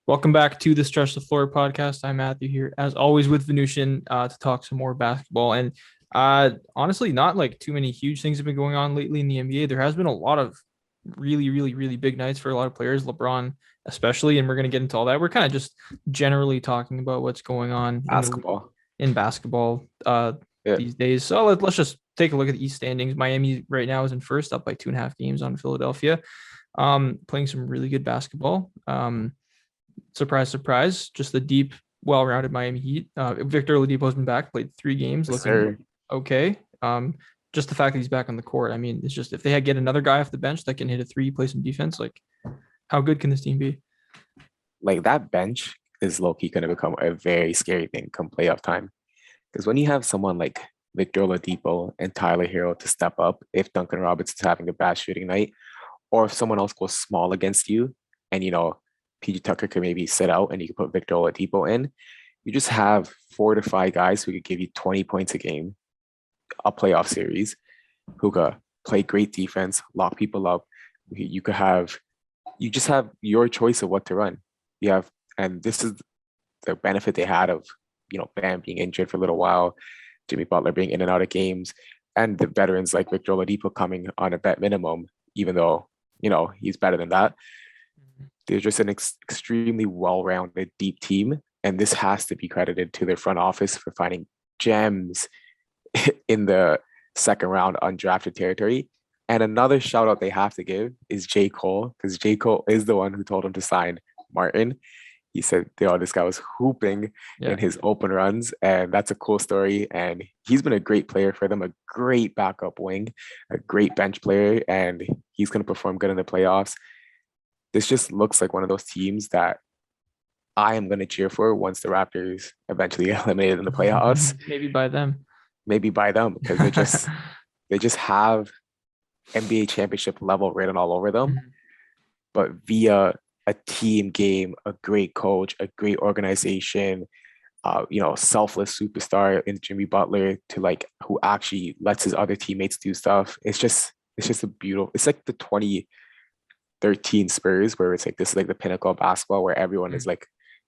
Welcome back to the Stretch the Floor podcast. I'm Matthew here, as always, with Venushan to talk some more basketball. And honestly, not like too many huge things have been going on lately in the NBA. There has been a lot of really, really, really big nights for a lot of players, LeBron especially, and we're going to get into all that. We're kind of just generally talking about what's going on Basketball. in basketball Yeah. these days. So let's just take a look at the East standings. Miami right now is in first, up by 2.5 games on Philadelphia, playing some really good basketball. Surprise, surprise, just the deep, well-rounded Miami Heat. Victor Oladipo's been back, played 3 games, Yes, looking sir. okay. Just the fact that he's back on the court. I mean, it's just if they had get another guy off the bench that can hit a three, play some defense, like how good can this team be? Like that bench is low-key going to become a very scary thing come playoff time. Because when you have someone like Victor Oladipo and Tyler Hero to step up, if Duncan Robinson's having a bad shooting night, or if someone else goes small against you, and PG Tucker could maybe sit out and you can put Victor Oladipo in, you just have 4 to 5 guys who could give you 20 points a game, a playoff series, who could play great defense, lock people up. You just have your choice of what to run. You have, and this is the benefit they had of, Bam being injured for a little while, Jimmy Butler being in and out of games, and the veterans like Victor Oladipo coming on a vet minimum, even though, he's better than that. They're just an extremely well-rounded, deep team, and this has to be credited to their front office for finding gems in the second round undrafted territory. And another shout out they have to give is J. Cole, because J. Cole is the one who told him to sign Martin. He said, this guy was hooping Yeah. in his open runs, and that's a cool story. And he's been a great player for them, a great backup wing, a great bench player, and he's going to perform good in the playoffs. This just looks like one of those teams that I am going to cheer for once the Raptors eventually get eliminated in the playoffs. Maybe by them. Maybe by them, because they just have NBA championship level written all over them, but via a team game, a great coach, a great organization, selfless superstar in Jimmy Butler to like who actually lets his other teammates do stuff. It's just a beautiful. It's like the 2013 Spurs where it's like this is like the pinnacle of basketball where everyone is like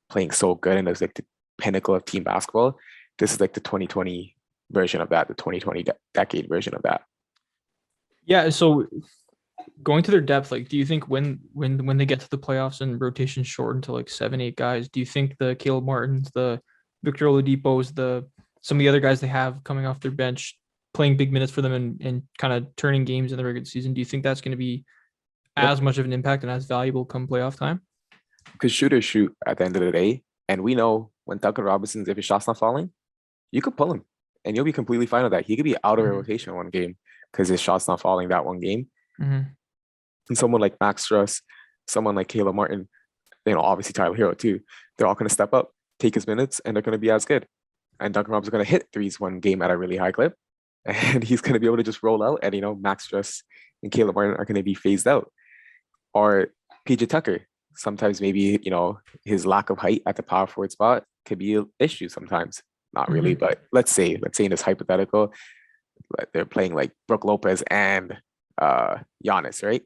playing so good and it's like the pinnacle of team basketball. This is like the 2020 version of that, the 2020 decade version of that. Yeah. So going to their depth, like, do you think when they get to the playoffs and rotations shorten to like 7, 8 guys, do you think the Caleb Martins, the Victor Oladipo's, some of the other guys they have coming off their bench, playing big minutes for them and kind of turning games in the regular season, do you think that's going to be Yep. as much of an impact and as valuable come playoff time? Because shooters shoot at the end of the day. And we know when Duncan Robinson's, if his shot's not falling, you could pull him and you'll be completely fine with that. He could be out of a Mhm. rotation one game because his shot's not falling that one game. Mhm. And someone like Max Struss, someone like Caleb Martin, obviously Tyler Hero too, they're all going to step up, take his minutes, and they're going to be as good. And Duncan Robinson's going to hit threes one game at a really high clip. And he's going to be able to just roll out. And, Max Struss and Caleb Martin are going to be phased out. Or PJ Tucker, sometimes maybe, his lack of height at the power forward spot could be an issue sometimes. Not really, Mhm. but let's say in this hypothetical, they're playing like Brooke Lopez and Giannis, right?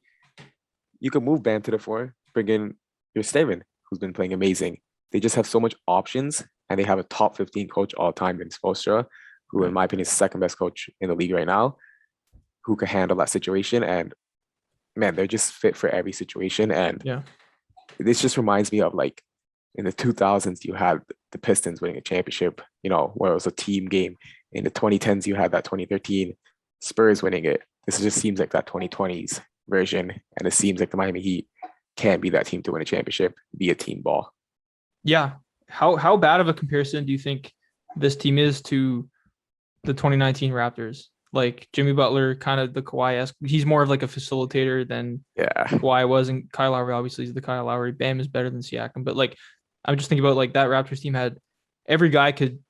You can move Bam to the four, bring in your Steven, who's been playing amazing. They just have so much options, and they have a top 15 coach all time in Spoelstra, who, in my opinion, is the second best coach in the league right now, who can handle that situation. And man, they're just fit for every situation. And Yeah. this just reminds me of like in the 2000s, you had the Pistons winning a championship, where it was a team game. In the 2010s, you had that 2013 Spurs winning it. This just seems like that 2020s version. And it seems like the Miami Heat can be that team to win a championship via team ball. Yeah. How bad of a comparison do you think this team is to the 2019 Raptors? Like Jimmy Butler, kind of the Kawhi-esque. He's more of like a facilitator than Yeah. Kawhi was, and Kyle Lowry obviously is the Kyle Lowry. Bam is better than Siakam, but like I'm just thinking about like that Raptors team had every guy could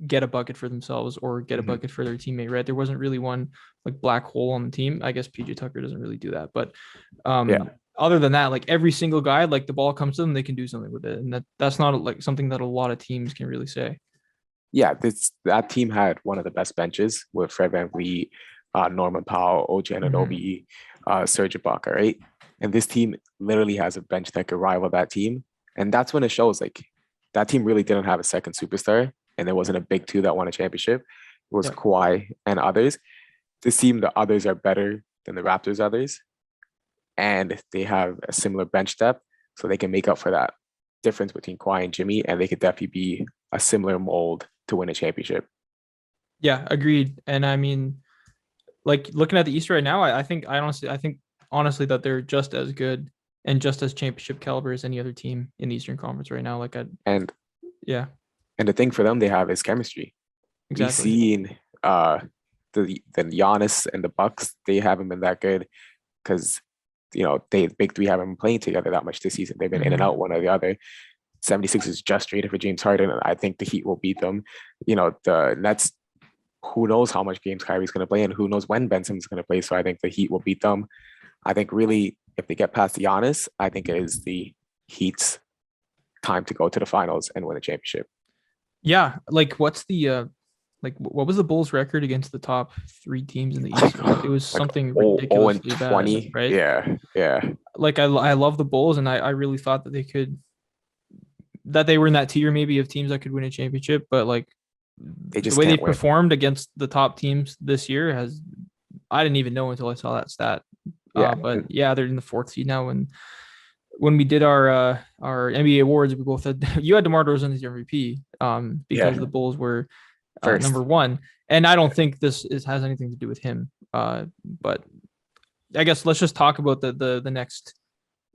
get a bucket for themselves or get a Mhm. bucket for their teammate, right? There wasn't really one like black hole on the team. I guess PJ Tucker doesn't really do that, but Yeah. other than that, like every single guy, like the ball comes to them, they can do something with it, and that's not like something that a lot of teams can really say. Yeah. That team had one of the best benches with Fred VanVleet, Norman Powell, OG Mm-hmm. Anunoby, Serge Ibaka, right? And this team literally has a bench that could rival that team. And that's when it shows like that team really didn't have a second superstar, and there wasn't a big two that won a championship. It was Yeah. Kawhi and others. This team, the others are better than the Raptors others, and they have a similar bench depth, so they can make up for that difference between Kawhi and Jimmy, and they could definitely be a similar mold to win a championship. Yeah, agreed. And I mean, like looking at the East right now, I think honestly that they're just as good and just as championship caliber as any other team in the Eastern Conference right now. And Yeah, and the thing for them they have is chemistry. We've exactly. seen the Giannis and the Bucks, they haven't been that good because they big three haven't been playing together that much this season. They've been in and Mhm. out one or the other. 76ers just traded for James Harden, and I think the Heat will beat them. The Nets, who knows how much games Kyrie's going to play and who knows when Ben Simmons is going to play. So I think the Heat will beat them. I think really, if they get past Giannis, I think it is the Heat's time to go to the finals and win a championship. Yeah, like what's the what was the Bulls record against the top three teams in the East? It was Like something 0 and ridiculously bad, 20. right? Yeah, yeah. Like I love the Bulls, and I really thought that they were in that tier maybe of teams that could win a championship, but like They the just way they can't win. performed against the top teams this year has I didn't even know until I saw that stat. Yeah. But yeah, they're in the fourth seed now. And when we did our NBA awards, we both had you had DeMar DeRozan as your MVP because Yeah. the Bulls were First. number one, and I don't think has anything to do with him. But I guess let's just talk about the next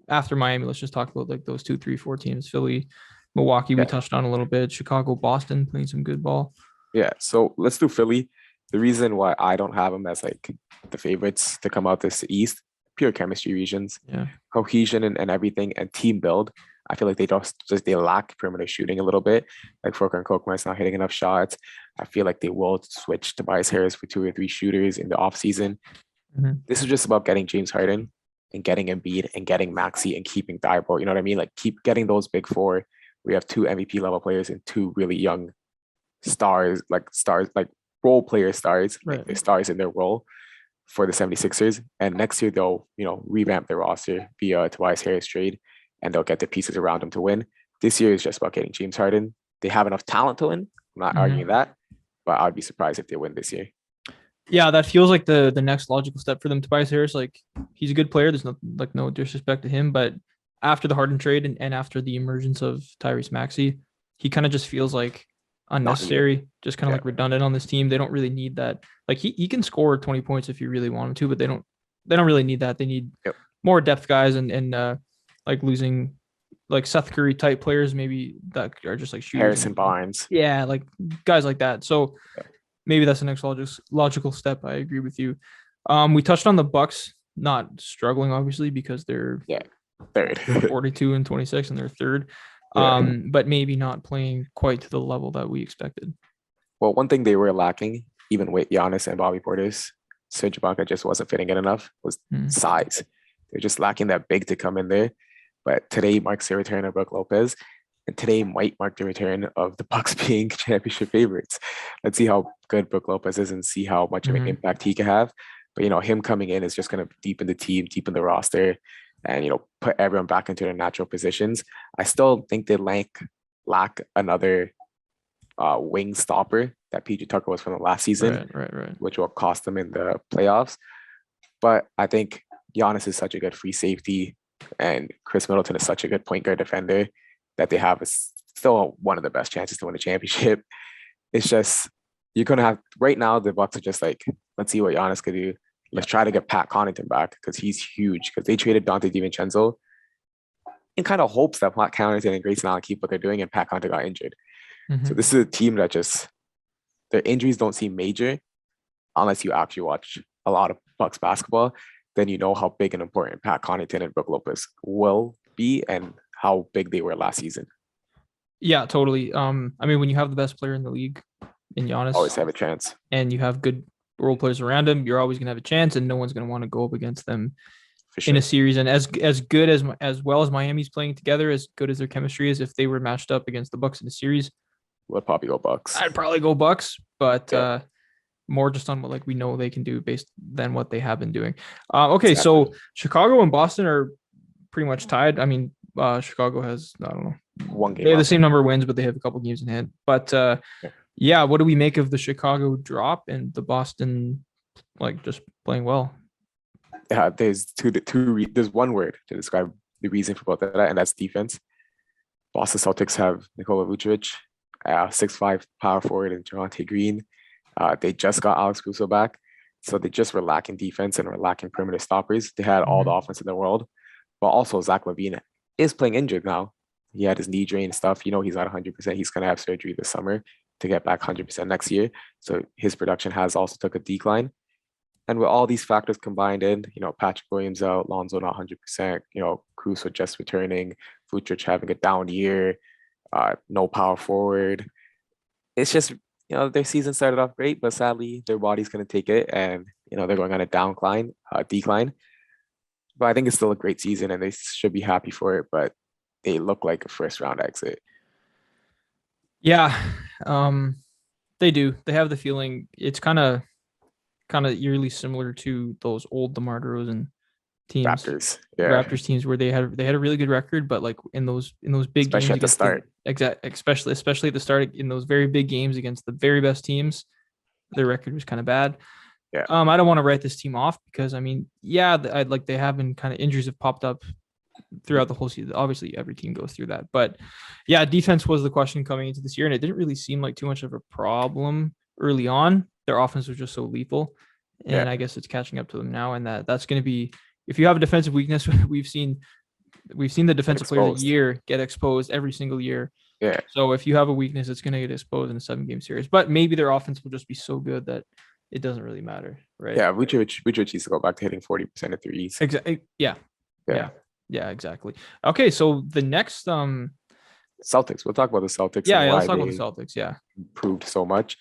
after Miami. Let's just talk about like those 2, 3, 4 teams: Philly, Milwaukee. We Yeah. touched on a little bit. Chicago, Boston playing some good ball. Yeah. So let's do Philly. The reason why I don't have them as like the favorites to come out this East, pure chemistry reasons, Yeah. cohesion and everything, and team build. I feel like they lack perimeter shooting a little bit. Like Furkan Korkmaz's not hitting enough shots. I feel like they will switch Tobias Harris for 2 or 3 shooters in the offseason. Mm-hmm. This is just about getting James Harden and getting Embiid and getting Maxey and keeping Thibault. You know what I mean? Like keep getting those big four. We have 2 MVP level players and 2 really young stars, like role player stars, Right. like the stars in their role for the 76ers. And next year they'll, revamp their roster via Tobias Harris trade, and they'll get the pieces around them to win. This year is just about getting James Harden. They have enough talent to win. I'm not arguing that, but I'd be surprised if they win this year. Yeah, that feels like the next logical step for them. Tobias Harris, like he's a good player. There's no disrespect to him, but after the Harden trade and after the emergence of Tyrese Maxey, he kind of just feels like unnecessary, just kind of like redundant on this team. They don't really need that. Like he can score 20 points if you really want him to, but they don't really need that. They need more depth guys and like losing like Seth Curry type players maybe that are just like shooters. Harrison Barnes. Yeah, like guys like that. So maybe that's the next logical step. I agree with you. We touched on the Bucks not struggling obviously because they're third, 42 and 26, and they're third. But maybe not playing quite to the level that we expected. Well, one thing they were lacking, even with Giannis and Bobby Portis, Serge Ibaka just wasn't fitting in enough, was size. They're just lacking that big to come in there. But today marks the return of Brook Lopez, and today might mark the return of the Bucks being championship favorites. Let's see how good Brook Lopez is and see how much of an impact he can have. But him coming in is just going to deepen the team, deepen the roster, and put everyone back into their natural positions. I still think they lack another wing stopper that PJ Tucker was from the last season, right, which will cost them in the playoffs. But I think Giannis is such a good free safety, and Chris Middleton is such a good point guard defender that they have still one of the best chances to win a championship. It's just you're gonna have right now the Bucks are just like, let's see what Giannis could do. Let's try to get Pat Connaughton back because he's huge. Because they traded Dante DiVincenzo in kind of hopes that Pat Connaughton and Grayson Allen keep what they're doing, and Pat Connaughton got injured. So this is a team that just their injuries don't seem major unless you actually watch a lot of Bucks basketball. Then you know how big and important Pat Connaughton and Brook Lopez will be and how big they were last season. Yeah, totally. I mean, when you have the best player in the league in Giannis, always have a chance, and you have good role players around him, you're always going to have a chance, and no one's going to want to go up against them in a series. And as good as well as Miami's playing together, as good as their chemistry is, if they were matched up against the Bucks in the series, would probably go Bucks. I'd probably go Bucks, but more just on what we know they can do based than what they have been doing. Okay, exactly. So Chicago and Boston are pretty much tied. I mean, Chicago has, I don't know. One They game have the up. same number of wins, but they have a couple games in hand. But Yeah. yeah, what do we make of the Chicago drop and the Boston just playing well? There's there's one word to describe the reason for both of that, and that's defense. Boston Celtics have Nikola Vucevic, 6'5" power forward, and Javonte Green. They just got Alex Caruso back, so they just were lacking defense and were lacking perimeter stoppers. They had all the offense in the world, but also Zach LaVine is playing injured now. He had his knee drain and stuff. He's not 100%. He's gonna have surgery this summer to get back 100% next year. So his production has also took a decline. And with all these factors combined Patrick Williams out, Lonzo not 100%, Caruso just returning, Vucevic having a down year, no power forward. It's just, their season started off great, but sadly their body's going to take it and, they're going on a decline. But I think it's still a great season and they should be happy for it, but they look like a first round exit. Yeah, they do. They have the feeling it's kind of eerily similar to those old DeMar DeRozan teams, Raptors teams, where they had a really good record, but like in those big especially games at the start, especially at the start in those very big games against the very best teams, their record was kind of bad. Yeah. I don't want to write this team off because they have been kind of injuries have popped up throughout the whole season. Obviously, every team goes through that, but yeah, defense was the question coming into this year, and it didn't really seem like too much of a problem early on. Their offense was just so lethal, and I guess it's catching up to them now. And that's going to be, if you have a defensive weakness, we've seen the defensive players of the year get exposed every single year. Yeah. So if you have a weakness, it's going to get exposed in a 7-game series. But maybe their offense will just be so good that it doesn't really matter, right? Yeah, Vucevic needs to go back to hitting 40% of threes. Exactly. Yeah, exactly. Okay, so the next Celtics. We'll talk about the Celtics. Yeah, let's talk about the Celtics. Yeah, improved so much.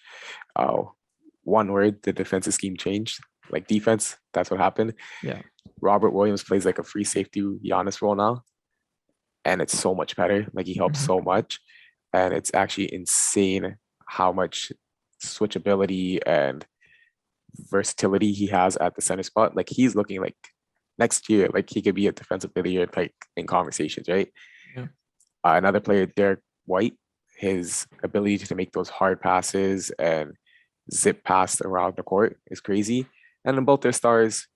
One word: the defensive scheme changed. Like defense, that's what happened. Yeah. Robert Williams plays like a free safety Giannis role now, and it's so much better. Like he helps so much, and it's actually insane how much switchability and versatility he has at the center spot. Like he's looking like next year, like he could be a defensive player of the year, like in conversations, right? Yeah. Another player, Derek White, his ability to make those hard passes and zip past around the court is crazy. And then both their stars,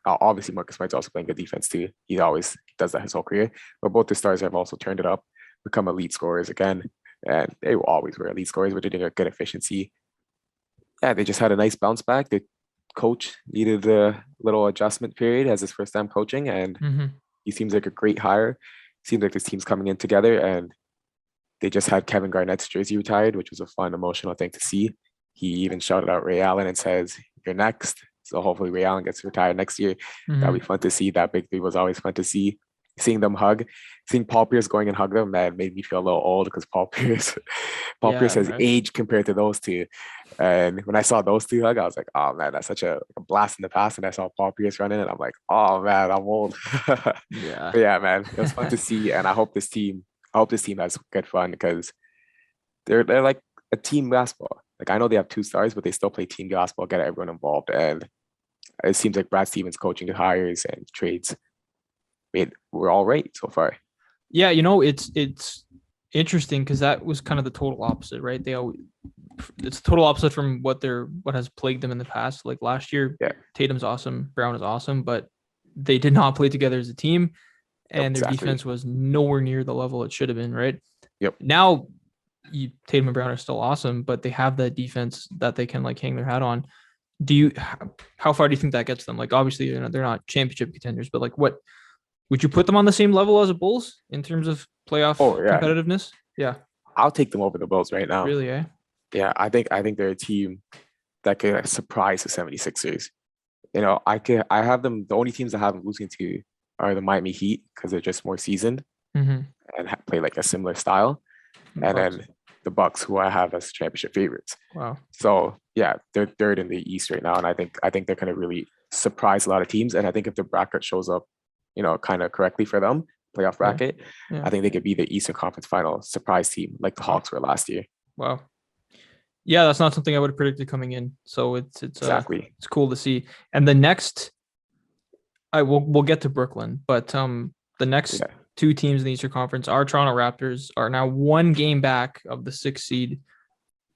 obviously Marcus Smart's also playing good defense too. He always does that his whole career. But both the stars have also turned it up, become elite scorers again. And they always were elite scorers, but they're doing a good efficiency. Yeah, they just had a nice bounce back. The coach needed a little adjustment period as his first time coaching, and he seems like a great hire. Seems like this team's coming in together, and they just had Kevin Garnett's jersey retired, which was a fun, emotional thing to see. He even shouted out Ray Allen and says, "You're next." So hopefully Ray Allen gets retired next year. That'll be fun to see. That big three was always fun to see. Seeing them hug, seeing Paul Pierce going and hug them, man, made me feel a little old because Paul Pierce has aged compared to those two. And when I saw those two hug, I was like, oh man, that's such a blast in the past. And I saw Paul Pierce running, and I'm like, oh man, I'm old. But yeah, man, it was fun to see. And I hope this team has good fun because they're like a team basketball. Like I know they have 2 stars, but they still play team basketball, get everyone involved. And it seems like Brad Stevens coaching the hires and trades we're all right so far. Yeah, it's interesting because that was kind of the total opposite, right? It's total opposite from what has plagued them in the past. Like last year, Tatum's awesome, Brown is awesome, but they did not play together as a team, and their defense was nowhere near the level it should have been, right? Yep. Now, Tatum and Brown are still awesome, but they have that defense that they can like hang their hat on. How far do you think that gets them? Like obviously, they're not championship contenders, but like what? Would you put them on the same level as the Bulls in terms of playoff competitiveness? Yeah. I'll take them over the Bulls right now. Really, eh? Yeah, I think they're a team that could surprise the 76ers. I have them, the only teams I have them losing to are the Miami Heat because they're just more seasoned and play like a similar style. And then the Bucks, who I have as championship favorites. Wow. So yeah, they're third in the East right now. And I think they're going to really surprise a lot of teams. And I think if the bracket shows up, kind of correctly for them, playoff bracket, I think they could be the Eastern Conference Final surprise team like the Hawks were last year. Wow. Yeah, that's not something I would have predicted coming in. So it's exactly it's cool to see. And the next, we'll get to Brooklyn, but the next two teams in the Eastern Conference. Our Toronto Raptors are now one game back of the 6th seed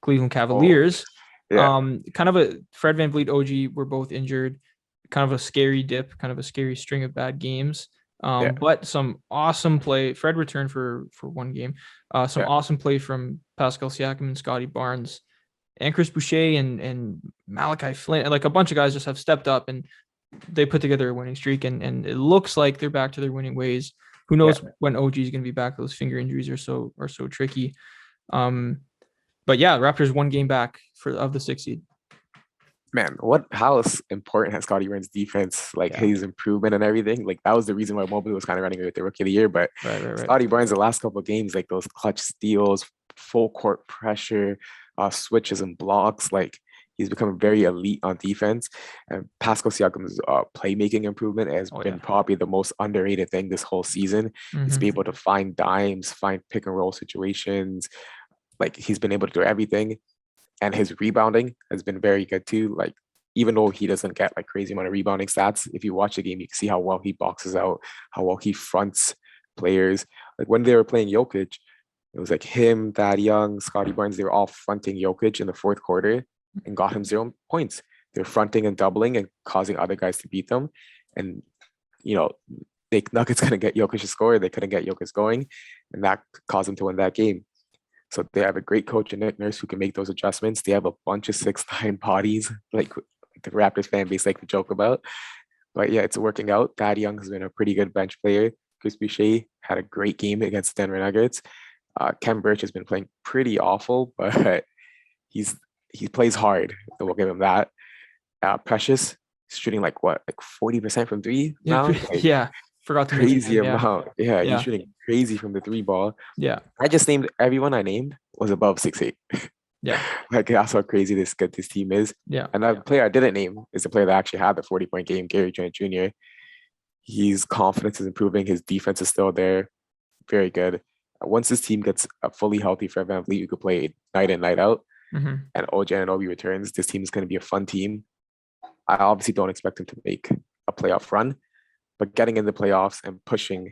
Cleveland Oh, Cavaliers. yeah, Kind of a Fred VanVleet, OG were both injured. Kind of a scary dip, kind of a scary string of bad games. yeah, But some awesome play. Fred returned for one game. Some yeah, awesome play from Pascal Siakam and Scottie Barnes and Chris Boucher and Malachi Flynn. Like a bunch of guys just have stepped up and they put together a winning streak. And it looks like they're back to their winning ways. Who yeah. knows when OG is going to be back? Those finger injuries are so tricky. Um, but yeah, Raptors one game back of the 6th seed. Man, how important has Scottie Barnes' defense, like Yeah. his improvement and everything? Like that was the reason why Mobley was kind of running with the rookie of the year. But Right. Scottie Barnes, the last couple of games, like those clutch steals, full court pressure, switches and blocks, like he's become very elite on defense. And Pascal Siakam's playmaking improvement has Oh been yeah. probably the most underrated thing this whole season. He's been Mm-hmm. able to find dimes, find pick and roll situations. Like he's been able to do everything, and his rebounding has been very good too. Like even though he doesn't get like crazy amount of rebounding stats, if you watch the game, you can see how well he boxes out, how well he fronts players. Like when they were playing Jokic, it was like him, Thad Young, Scottie Barnes. They were all fronting Jokic in the fourth quarter and got him 0 points. They're fronting and doubling and causing other guys to beat them. And you know, they Nuggets couldn't get Jokic to score. They couldn't get Jokic going, and that caused them to win that game. So they have a great coach in Nick Nurse who can make those adjustments. They have a bunch of 6'9" bodies, like the Raptors fan base like to joke about. But yeah, it's working out. Thad Young has been a pretty good bench player. Chris Boucher had a great game against Denver Nuggets. Ken Birch has been playing pretty awful, but he's he plays hard, so we'll give him that. Precious shooting like what, like 40% from three Yeah. now, like Yeah. Forgot to mention crazy him. Yeah. amount. Yeah, he's Yeah. shooting crazy from the three ball. Yeah. I just named everyone I named was above 6'8". Yeah. Like that's how crazy this good this team is. Yeah. And that player I didn't name is the player that actually had the 40-point game, Gary Trent Jr. His confidence is improving. His defense is still there. Very good. Once this team gets a fully healthy Fred VanVleet, who could play night in, night out, Mm-hmm. and OJ Anunoby returns, this team is going to be a fun team. I obviously don't expect him to make a playoff run, but getting in the playoffs and pushing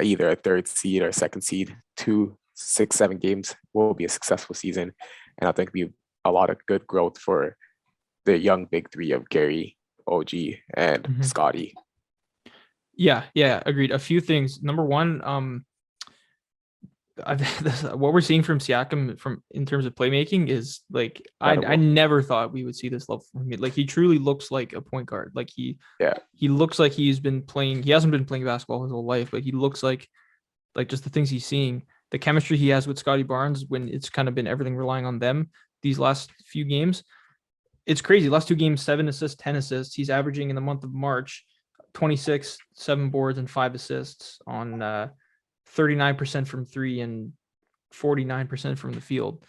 either a third seed or a second seed to 6, 7 games will be a successful season. And I think it'll be a lot of good growth for the young big three of Gary, OG, and Mm-hmm. Scottie. Yeah. Agreed. A few things. Number one, what we're seeing from Siakam from in terms of playmaking is like I Incredible. never thought we would see this level from him. Like he truly looks like a point guard. Like Yeah, he looks like he's been playing. He hasn't been playing basketball his whole life, but he looks like just the things he's seeing, the chemistry he has with Scottie Barnes when it's kind of been everything relying on them these last few games. It's crazy. Last 2 games, 7 assists, 10 assists. He's averaging in the month of March 26, 7 boards, and 5 assists on 39% from three and 49% from the field.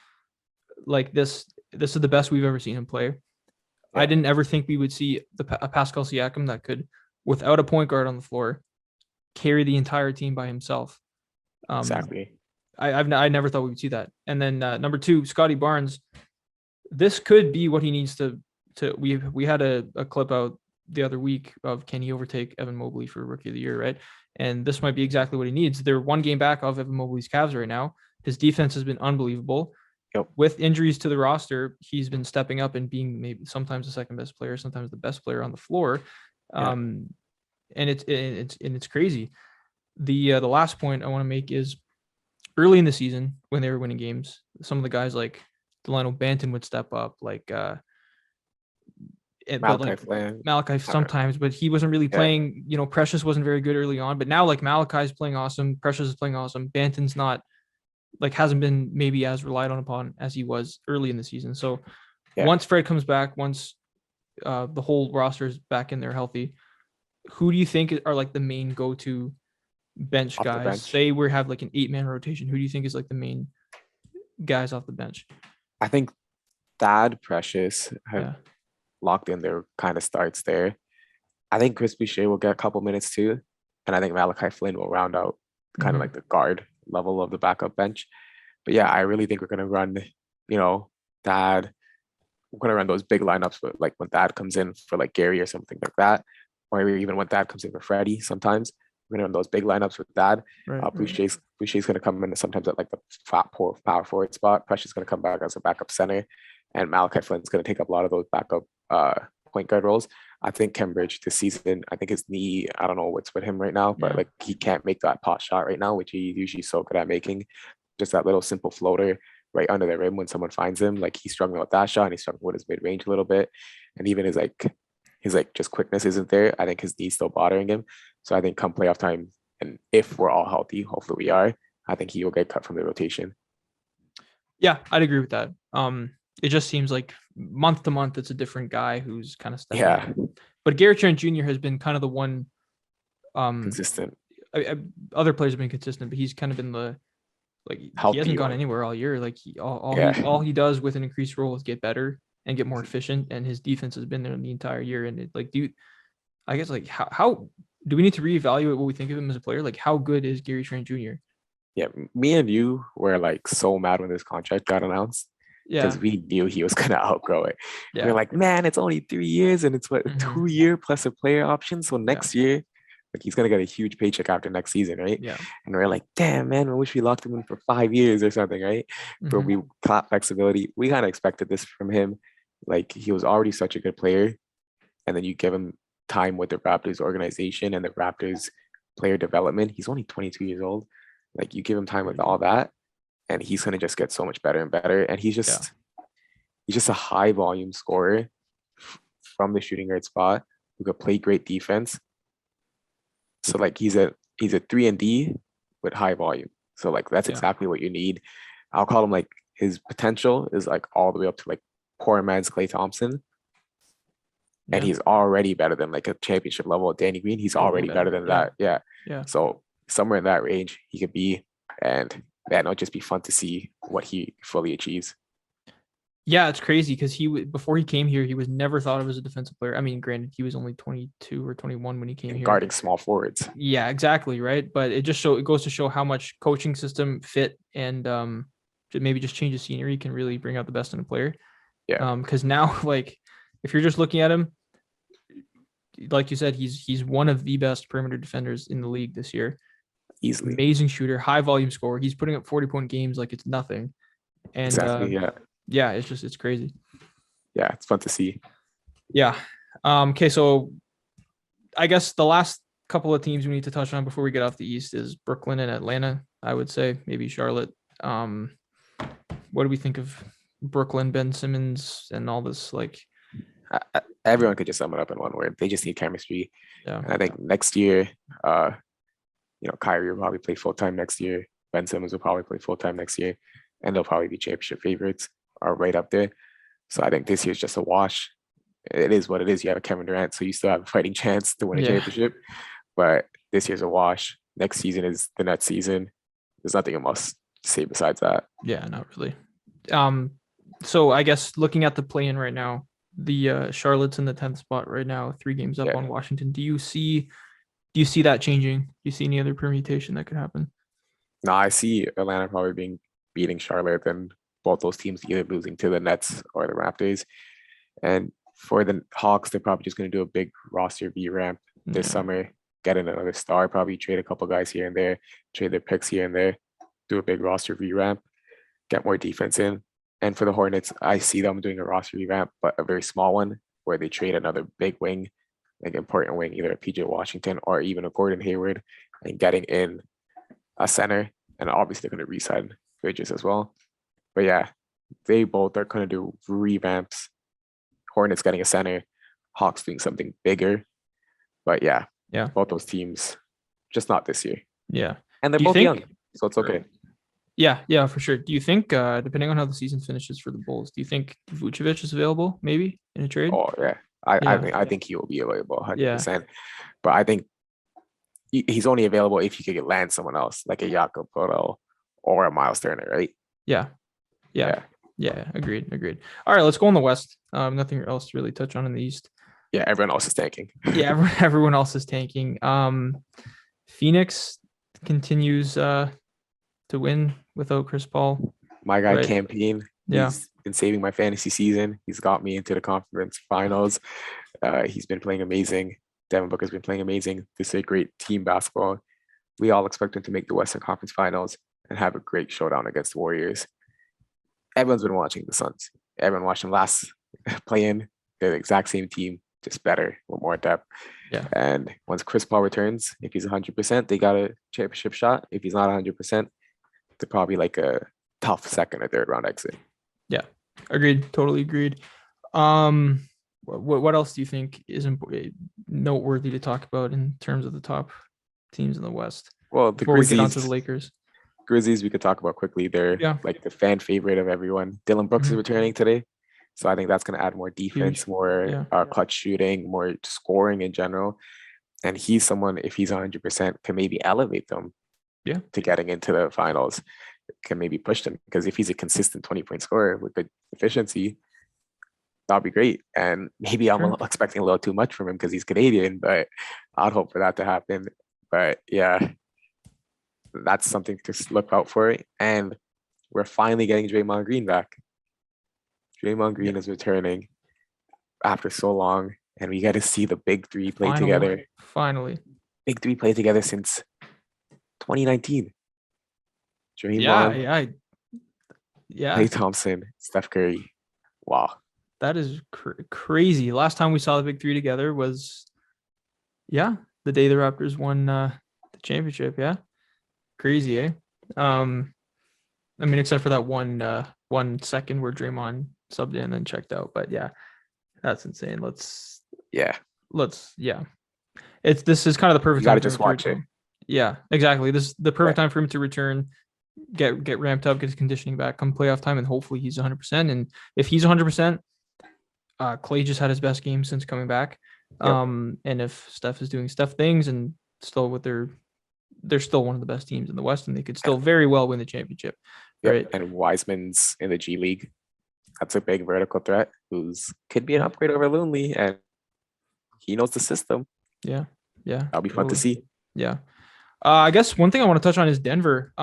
Like this is the best we've ever seen him play. yeah, I didn't ever think we would see a Pascal Siakam that could, without a point guard on the floor, carry the entire team by himself. exactly. I never thought we would see that. And then number two, Scottie Barnes. This could be what he needs to. We had a clip out the other week of can he overtake Evan Mobley for Rookie of the Year, right? And this might be exactly what he needs. They're one game back of Evan Mobley's Cavs right now. His defense has been unbelievable. Yep. With injuries to the roster, he's been stepping up and being maybe sometimes the second best player, sometimes the best player on the floor. Yeah. And it's crazy. The last point I want to make is early in the season when they were winning games, some of the guys like Delano Banton would step up, like Malachi Flynn. Malachi sometimes, but he wasn't really playing. You know, Precious wasn't very good early on, but now like Malachi's playing awesome, Precious is playing awesome. Banton's not like hasn't been maybe as relied on upon as he was early in the season. So once Fred comes back, once the whole roster is back in there healthy, who do you think are like the main go-to bench Off the guys? bench. Say we have like an 8-man rotation. Who do you think is like the main guys off the bench? I think Thad, Precious have Yeah. locked in their kind of starts there. I think Chris Boucher will get a couple minutes too. And I think Malachi Flynn will round out kind of like the guard level of the backup bench. But yeah, I really think we're going to run, Thad. We're going to run those big lineups, but like when Thad comes in for like Gary or something like that, or even when Thad comes in for Freddie sometimes. we're gonna run those big lineups with that. Right. Boucher's gonna come in sometimes at like the power forward spot. Precious gonna come back as a backup center, and Malachi Flynn's gonna take up a lot of those backup point guard roles. I think Cambridge this season, I think his knee, I don't know what's with him right now, but Yeah. like he can't make that pot shot right now, which he's usually so good at making. Just that little simple floater right under the rim when someone finds him. Like he's struggling with that shot and he's struggling with his mid range a little bit. And even his just quickness isn't there. I think his knee's still bothering him. So I think come playoff time, and if we're all healthy, hopefully we are, I think he will get cut from the rotation. Yeah, I'd agree with that. It just seems like month to month, it's a different guy who's kind of stepping Yeah, up. But Gary Trent Jr. has been kind of the one. consistent. Other players have been consistent, but he's kind of been the he Healthy hasn't gone one. anywhere all year. Like Yeah. all he does with an increased role is get better and get more efficient, and his defense has been there the entire year. And I guess how do we need to reevaluate what we think of him as a player? Like how good is Gary Trent Jr.? Yeah, me and you were like so mad when this contract got announced Yeah, because we knew he was gonna outgrow it. yeah. We are like, man, it's only 3 years and it's what a Mhm. 2 year plus a player option. So next year, like he's gonna get a huge paycheck after next season, right? Yeah. And we're like, damn, man, I wish we locked him in for 5 years or something, right? But Mhm. we got flexibility. We kind of expected this from him. Like he was already such a good player, and then you give him time with the Raptors organization and the Raptors player development. He's only 22 years old. Like you give him time with all that, and he's gonna just get so much better and better. And he's just a high volume scorer from the shooting guard spot who could play great defense. So like he's a 3-and-D with high volume. So like that's Yeah. exactly what you need. I'll call him like his potential is like all the way up to like poor man's Klay Thompson. And Yeah. he's already better than like a championship level of Danny Green. He's Totally already better than that. Yeah. Yeah. So somewhere in that range he could be. And man, it'll just be fun to see what he fully achieves. Yeah, it's crazy because before he came here, he was never thought of as a defensive player. I mean, granted, he was only 22 or 21 when he came And here. guarding small forwards. Yeah, exactly, right. But it goes to show how much coaching system fit and maybe just change the scenery can really bring out the best in a player. Yeah. Because now, like, if you're just looking at him, like you said, he's one of the best perimeter defenders in the league this year. Easily. Amazing shooter, high volume scorer. He's putting up 40-point games like it's nothing. And exactly. yeah, it's crazy. Yeah, it's fun to see. Yeah. Okay, so I guess the last couple of teams we need to touch on before we get off the East is Brooklyn and Atlanta. I would say maybe Charlotte. What do we think of Brooklyn, Ben Simmons, and all this? Like, everyone could just sum it up in one word. They just need chemistry. yeah. And I think next year, Kyrie will probably play full time next year. Ben Simmons will probably play full time next year, and they'll probably be championship favorites or right up there. So I think this year's just a wash. It is what it is. You have a Kevin Durant, so you still have a fighting chance to win a championship. But this year's a wash. Next season is the Nets season. There's nothing else to say besides that. Yeah, not really. So I guess looking at the play-in right now, the Charlotte's in the 10th spot right now, 3 games up on Washington. Do you see that changing? Do you see any other permutation that could happen? No, I see Atlanta probably beating Charlotte and both those teams either losing to the Nets or the Raptors. And for the Hawks, they're probably just going to do a big roster revamp this summer, get in another star, probably trade a couple guys here and there, trade their picks here and there, do a big roster revamp, get more defense in. And for the Hornets, I see them doing a roster revamp, but a very small one where they trade another big wing, like important wing, either a PJ Washington or even a Gordon Hayward, and getting in a center. And obviously they're going to re-sign Bridges as well. But yeah, they both are going to do revamps. Hornets getting a center, Hawks doing something bigger. But yeah, both those teams, just not this year. Yeah. And they're both young, so it's okay. Yeah, for sure. Do you think, depending on how the season finishes for the Bulls, do you think Vucevic is available maybe in a trade? Oh, yeah. I think he will be available 100%. Yeah. But I think he's only available if he could land someone else, like a Jakob Poeltl or a Miles Turner, right? Yeah. Agreed. All right, let's go on the West. Nothing else to really touch on in the East. Yeah, everyone else is tanking. Yeah, everyone else is tanking. Phoenix continues to win without Chris Paul. My guy Campaign. Yeah. He's been saving my fantasy season. He's got me into the conference finals. He's been playing amazing. Devin Booker's been playing amazing. This is a great team basketball. We all expect him to make the Western Conference Finals and have a great showdown against the Warriors. Everyone's been watching the Suns. Everyone watched them last play-in. They're the exact same team, just better with more depth. Yeah. And once Chris Paul returns, if he's 100%, they got a championship shot. If he's not 100%, they're probably like a tough second or third round exit. Yeah. Agreed. Totally agreed. What else do you think is noteworthy to talk about in terms of the top teams in the West? Well, the Before we get on to Grizzlies, the Lakers. Grizzlies, we could talk about quickly. They're like the fan favorite of everyone. Dylan Brooks is returning today. So I think that's going to add more defense, more clutch shooting, more scoring in general. And he's someone, if he's 100%, can maybe elevate them to getting into the finals, can maybe push them. Because if he's a consistent 20-point scorer with good efficiency, that'd be great. And maybe I'm expecting a little too much from him because he's Canadian, but I'd hope for that to happen. But yeah, that's something to look out for. And we're finally getting Draymond Green back. Draymond Green is returning after so long, and we get to see the big three play together. Finally. Big three play together since 2019. Draymond, Klay Thompson, Steph Curry. Wow. That is crazy. Last time we saw the big three together was, the day the Raptors won the championship. Yeah. Crazy, eh? I mean, except for that 1 second where Draymond subbed in and then checked out. But yeah, that's insane. This is kind of the perfect time. You gotta just watch it. Yeah, exactly. This is the perfect time for him to return, get ramped up, get his conditioning back, come playoff time, and hopefully he's 100%. And if he's 100%, Klay just had his best game since coming back. And if Steph is doing Steph things and still with they're still one of the best teams in the West, and they could still very well win the championship. Right. And Wiseman's in the G League. That's a big vertical threat could be an upgrade over Looney, and he knows the system. Yeah. That'll be fun to see. Yeah. I guess one thing I want to touch on is Denver.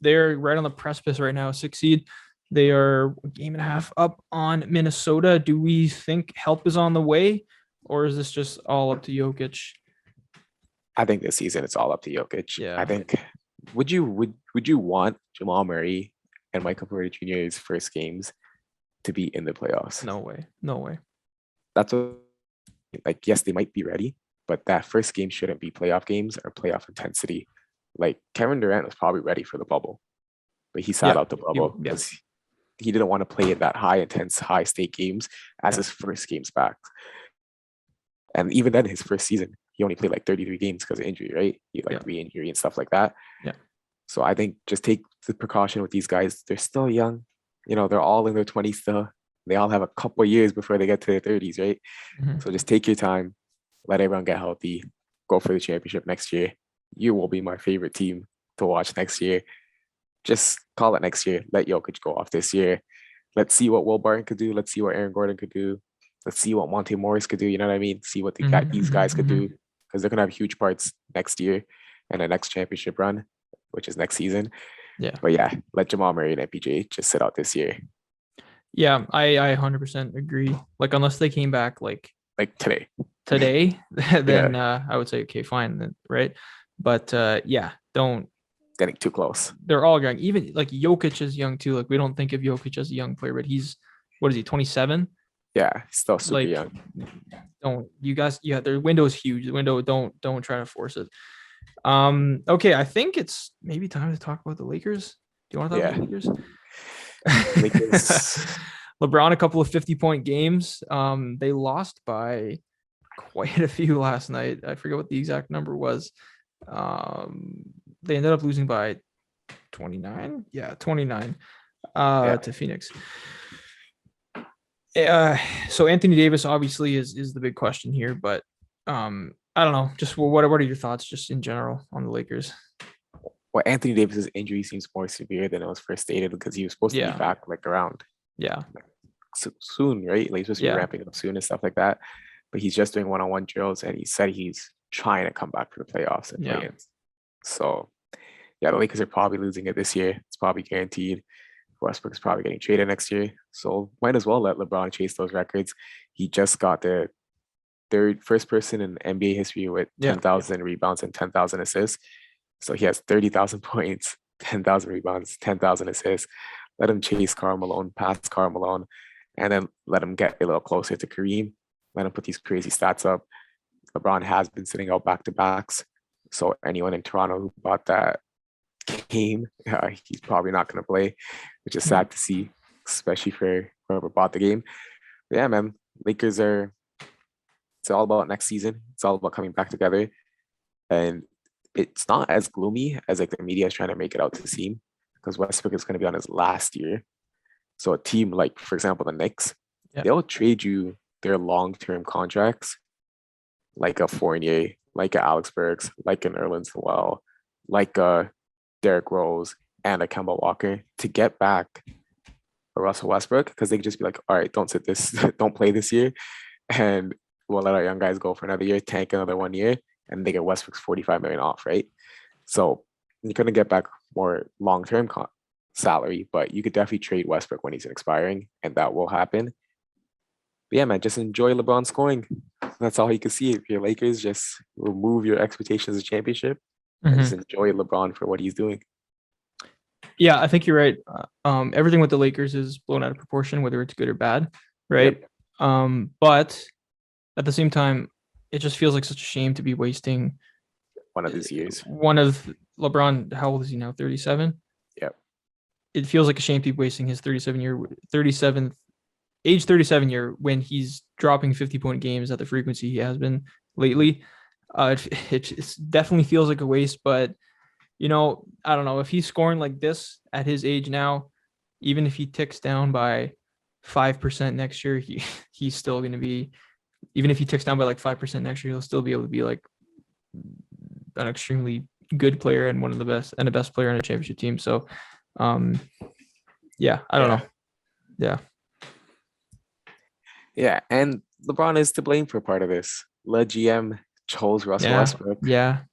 They're right on the precipice right now, 6th seed. They are a game and a half up on Minnesota. Do we think help is on the way, or is this just all up to Jokic? I think this season it's all up to Jokic. Yeah. I think would you want Jamal Murray and Michael Porter Jr.'s first games to be in the playoffs? No way. That's what, yes, they might be ready, but that first game shouldn't be playoff games or playoff intensity. Like Kevin Durant was probably ready for the bubble, but he sat out the bubble because he didn't want to play in that high intense, high stake games as his first games back. And even then, his first season, he only played like 33 games because of injury, right? He re-injury and stuff like that. Yeah. So I think just take the precaution with these guys. They're still young. They're all in their 20s still. They all have a couple of years before they get to their 30s, right? Mm-hmm. So just take your time, let everyone get healthy, go for the championship next year. You will be my favorite team to watch next year. Just call it next year. Let Jokic go off this year. Let's see what Will Barton could do. Let's see what Aaron Gordon could do. Let's see what Monte Morris could do. You know what I mean? See what these guys could do, because they're going to have huge parts next year and the next championship run, which is next season. Yeah. But yeah, let Jamal Murray and MPJ just sit out this year. Yeah, I 100% agree. Like, unless they came back like today, then I would say, okay, fine, then, right? But don't getting too close. They're all young. Even like Jokic is young too. Like, we don't think of Jokic as a young player, but he's, what is he, 27? Yeah, still super young. Don't you guys? Yeah, their window is huge. The window, don't try to force it. Okay, I think it's maybe time to talk about the Lakers. Do you want to talk about the Lakers? LeBron, a couple of 50-point games. They lost by quite a few last night. I forget what the exact number was. They ended up losing by 29. Yeah, 29 to Phoenix. So Anthony Davis obviously is the big question here, but I don't know. Just what are your thoughts just in general on the Lakers? Well, Anthony Davis's injury seems more severe than it was first stated, because he was supposed to be back around soon, right? Like, he's supposed to be ramping up soon and stuff like that. But he's just doing one-on-one drills, and he said he's trying to come back for the playoffs and play-ins. So the Lakers are probably losing it this year. It's probably guaranteed. Westbrook's probably getting traded next year. So might as well let LeBron chase those records. He just got the first person in NBA history with Yeah. 10,000 rebounds and 10,000 assists. So he has 30,000 points, 10,000 rebounds, 10,000 assists. Let him chase Karl Malone, pass Karl Malone, and then let him get a little closer to Kareem. Let him put these crazy stats up. LeBron has been sitting out back-to-backs. So anyone in Toronto who bought that game, he's probably not going to play, which is sad to see, especially for whoever bought the game. But yeah, man, Lakers are, it's all about next season. It's all about coming back together. And it's not as gloomy as like the media is trying to make it out to seem, because Westbrook is going to be on his last year. So a team like, for example, the Knicks, they'll trade you their long-term contracts, like a Fournier, like a Alex Burks, like an Nerlens Noel, like a Derrick Rose, and a Kemba Walker to get back a Russell Westbrook, because they could just be like, all right, don't sit this, don't play this year, and we'll let our young guys go for another year, tank another 1 year, and they get Westbrook's 45 million off, right? So you're gonna get back more long-term salary, but you could definitely trade Westbrook when he's expiring, and that will happen. But yeah, man, just enjoy LeBron scoring. That's all you can see. If you're Lakers, just remove your expectations of championship and just enjoy LeBron for what he's doing. Yeah, I think you're right. Everything with the Lakers is blown out of proportion, whether it's good or bad, right? Yep. But at the same time, it just feels like such a shame to be wasting one of his years. One of LeBron, how old is he now? 37? Yep. It feels like a shame to be wasting his 37th year when he's dropping 50-point games at the frequency he has been lately. It definitely feels like a waste, but I don't know if he's scoring like this at his age now, even if he ticks down by 5% next year, he's still going to be, even if he ticks down by like 5% next year, he'll still be able to be like an extremely good player and one of the best and the best player on a championship team. So, yeah, I don't know. Yeah. Yeah. And LeBron is to blame for part of this. Le GM chose Russell Westbrook. Yeah.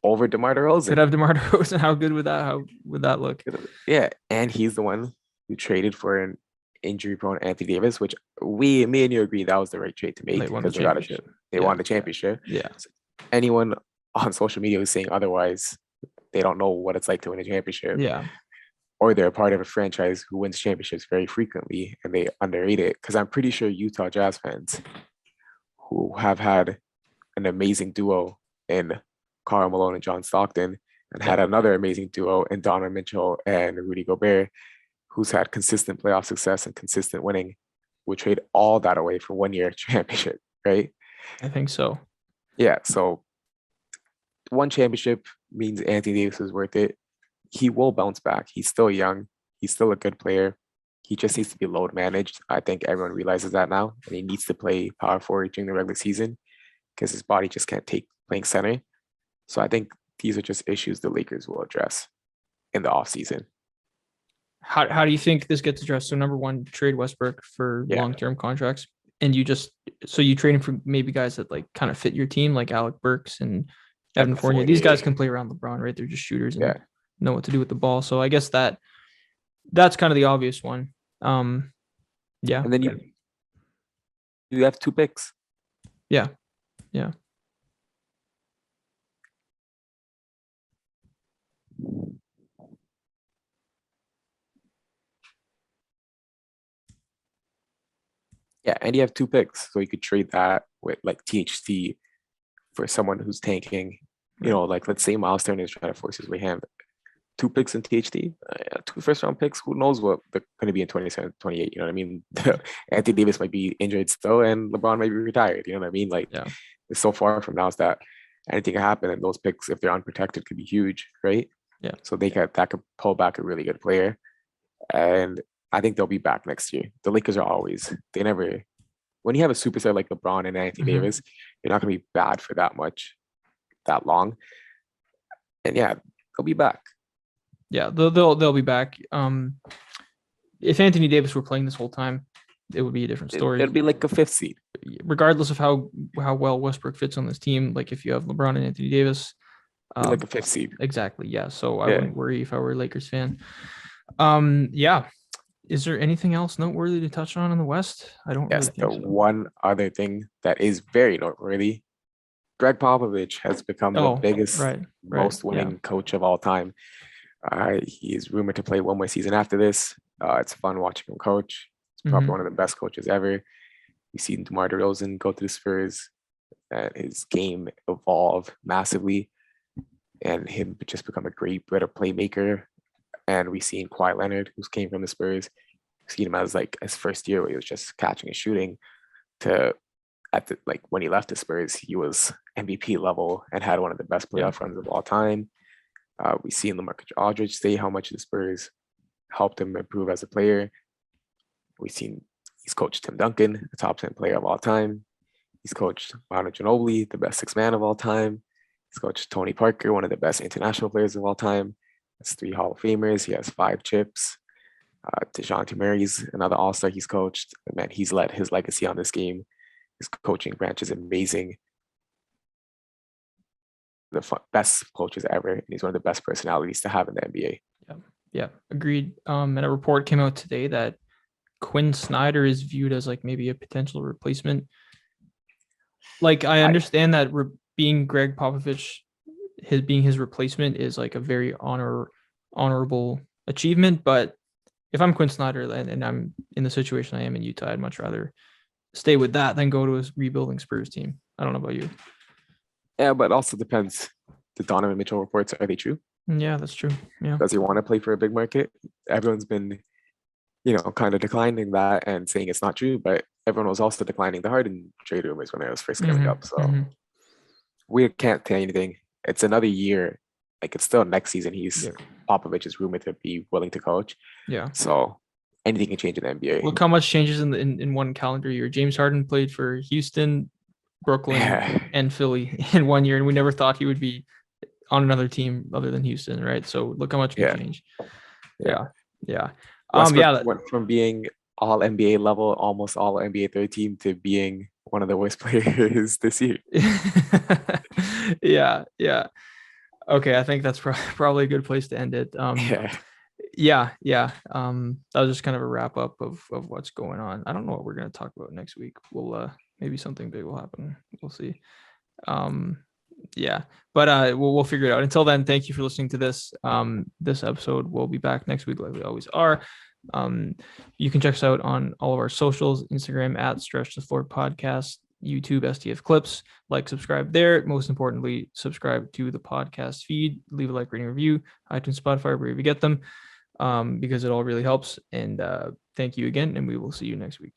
Over DeMar DeRozan. Could have DeMar DeRozan. How good would that look? Yeah, and he's the one who traded for an injury-prone Anthony Davis, which me and you agree that was the right trade to make because they won the championship. Yeah. So anyone on social media who's saying otherwise, they don't know what it's like to win a championship. Yeah. Or they're part of a franchise who wins championships very frequently and they underrate it. Because I'm pretty sure Utah Jazz fans who have had an amazing duo in Karl Malone and John Stockton, and had another amazing duo in Donovan Mitchell and Rudy Gobert, who's had consistent playoff success and consistent winning, would trade all that away for 1 year championship, right? I think so. Yeah, so one championship means Anthony Davis is worth it. He will bounce back. He's still young. He's still a good player. He just needs to be load managed. I think everyone realizes that now, and he needs to play power forward during the regular season because his body just can't take playing center. So I think these are just issues the Lakers will address in the offseason. How do you think this gets addressed? So number one, trade Westbrook for long-term contracts. And you trade him for maybe guys that like kind of fit your team, like Alec Burks and Evan Fournier. These guys can play around LeBron, right? They're just shooters and know what to do with the ball. So I guess that's kind of the obvious one. And then you have 2 picks. Yeah. Yeah, and you have 2 picks, so you could trade that with like THT for someone who's tanking. Like let's say Miles Turner is trying to force his way hand. 2 picks in THT, 2 first-round picks. Who knows what they're going to be in 27, 28? You know what I mean? Anthony Davis might be injured still, and LeBron might be retired. You know what I mean? Like it's so far from now is that anything can happen, and those picks, if they're unprotected, could be huge, right? Yeah. So that could pull back a really good player, and I think they'll be back next year. The Lakers are always, when you have a superstar like LeBron and Anthony Davis, you're not going to be bad for that long. And yeah, they'll be back. Yeah, they'll be back. If Anthony Davis were playing this whole time, it would be a different story. It'd be like a 5th seed. Regardless of how well Westbrook fits on this team, like if you have LeBron and Anthony Davis. Like a 5th seed. Exactly, yeah. So I wouldn't worry if I were a Lakers fan. is there anything else noteworthy to touch on in the West? I don't really Yes, the think so. one other thing that is very noteworthy, Greg Popovich has become the Oh, biggest, right. most Yeah. winning coach of all time. He is rumored to play one more season after this. It's fun watching him coach. He's probably Hmm. one of the best coaches ever. We've seen DeMar DeRozan go to the Spurs and his game evolve massively and him just become a great, better playmaker. And we've seen Kawhi Leonard, who's came from the Spurs, seen him as like his first year where he was just catching and shooting to at the like when he left the Spurs, he was MVP level and had one of the best Yeah. playoff runs of all time. We've seen LaMarcus Aldridge say how much the Spurs helped him improve as a player. We've seen he's coached Tim Duncan, the top 10 player of all time. He's coached Manu Ginobili, the best six man of all time. He's coached Tony Parker, one of the best international players of all time. That's 3 Hall of Famers. He has 5 chips. DeJounte Murray's another All-Star he's coached. And man, he's led his legacy on this game. His coaching branch is amazing. Best coaches ever. And he's one of the best personalities to have in the NBA. Yeah, agreed. And a report came out today that Quinn Snyder is viewed as like maybe a potential replacement. Like I understand that being Greg Popovich, being his replacement is like a very honorable achievement. But if I'm Quinn Snyder and I'm in the situation I am in Utah, I'd much rather stay with that than go to a rebuilding Spurs team. I don't know about you. Yeah, but also depends. The Donovan Mitchell reports, are they true? Yeah, that's true. Yeah. Does he want to play for a big market? Everyone's been, kind of declining that and saying it's not true, but everyone was also declining the Harden trade rumors when it was first coming up. So we can't say anything. It's another year. Like it's still next season. Popovich is rumored to be willing to coach. Yeah. So anything can change in the NBA. Look how much changes in one calendar year. James Harden played for Houston, Brooklyn, and Philly in 1 year, and we never thought he would be on another team other than Houston, right? So look how much can change. Yeah. Westbrook went from being all NBA level, almost all NBA third team, to being one of the worst players this year. Yeah. Okay, I think that's probably a good place to end it. Yeah. That was just kind of a wrap up of what's going on. I don't know what we're gonna talk about next week. We'll maybe something big will happen. We'll see. Yeah, but we'll figure it out. Until then, thank you for listening to this. This episode. We'll be back next week like we always are. You can check us out on all of our socials: Instagram at Stretch the Floor Podcast, YouTube STF Clips. Like, subscribe there. Most importantly, subscribe to the podcast feed. Leave a like, rating, review, iTunes, Spotify, wherever you get them, because it all really helps. And thank you again, and we will see you next week.